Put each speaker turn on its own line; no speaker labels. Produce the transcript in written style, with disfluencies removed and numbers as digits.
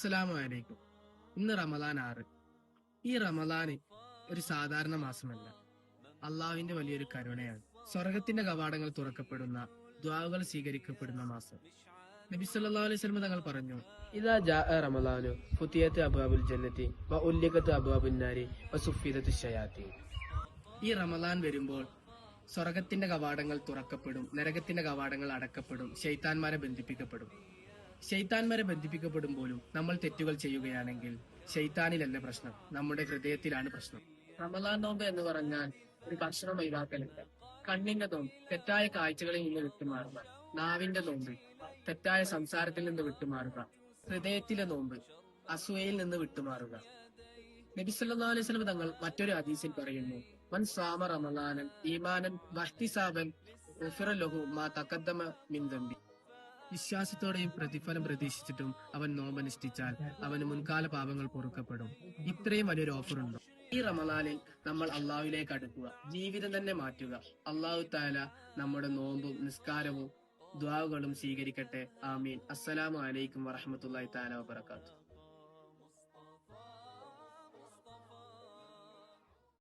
അസ്സലാമു അലൈക്കും. ഇന്ന് റമദാൻ 6. ഈ റമദാന് ഒരു സാധാരണ മാസമല്ല, അള്ളാഹുവിന്റെ വലിയൊരു കരുണയാണ്. സ്വർഗത്തിന്റെ കവാടങ്ങൾ തുറക്കപ്പെടുന്ന, ദ്വാകൾ സ്വീകരിക്കപ്പെടുന്ന മാസം. നബി സല്ലല്ലാഹു അലൈഹി വസല്ലം തങ്ങൾ പറഞ്ഞു,
ഇദാ ജാഅ റമളാനു ഫുതിയത്ത് അബ്വാബുൽ ജന്നതി വ ഉല്ലിഖത്ത് അബ്വാബുൻ നാരി വ സുഫിദത്തു ശയാത്തീൻ.
ഈ റമദാൻ വരുമ്പോൾ സ്വർഗത്തിന്റെ കവാടങ്ങൾ തുറക്കപ്പെടും, നരകത്തിന്റെ കവാടങ്ങൾ അടക്കപ്പെടും, ശൈത്താന്മാരെ ബന്ധിപ്പിക്കപ്പെടും. ശൈത്താന്മാരെ ബന്ധിപ്പിക്കപ്പെടുമ്പോഴും നമ്മൾ തെറ്റുകൾ ചെയ്യുകയാണെങ്കിൽ ശൈത്താനിലല്ല പ്രശ്നം, നമ്മുടെ ഹൃദയത്തിലാണ് പ്രശ്നം. റമദാൻ നോമ്പ് എന്ന് പറഞ്ഞാൽ ഒരു ഭക്ഷണം ഒഴിവാക്കലില്ല. കണ്ണിന്റെ നോമ്പ് തെറ്റായ കാഴ്ചകളിൽ നിന്ന് വിട്ടുമാറുക, നാവിന്റെ നോമ്പ് തെറ്റായ സംസാരത്തിൽ നിന്ന് വിട്ടുമാറുക, ഹൃദയത്തിലെ നോമ്പ് അസൂയയിൽ നിന്ന് വിട്ടുമാറുക. നബി സല്ലല്ലാഹു അലൈഹി വസല്ലം തങ്ങൾ മറ്റൊരു ഹദീസിൽ പറയുന്നു, മൻ സാമ റമളാനൻ ഈമാനൻ വഹ്തിസാബൻ ഗുഫിറ ലഹു മാ തഖദ്ദമ മിൻ ദംബി. വിശ്വാസത്തോടെയും പ്രതിഫലം പ്രതീക്ഷിച്ചിട്ടും അവൻ നോമ്പനുഷ്ഠിച്ചാൽ അവന് മുൻകാല പാപങ്ങൾ പൊറുക്കപ്പെടും. ഇത്രയും വലിയൊരു ഓഫർ ഉണ്ടോ? ഈ റമളാനിൽ നമ്മൾ അള്ളാഹുവിലേക്ക് അടുക്കുക, ജീവിതം തന്നെ മാറ്റുക. അള്ളാഹു തആല നമ്മുടെ നോമ്പും നിസ്കാരവും ദുആകളും സ്വീകരിക്കട്ടെ. ആമീൻ. അസ്സലാമു അലൈക്കും വറഹ്മത്തുള്ളാഹി തആല വബറകാതുഹു.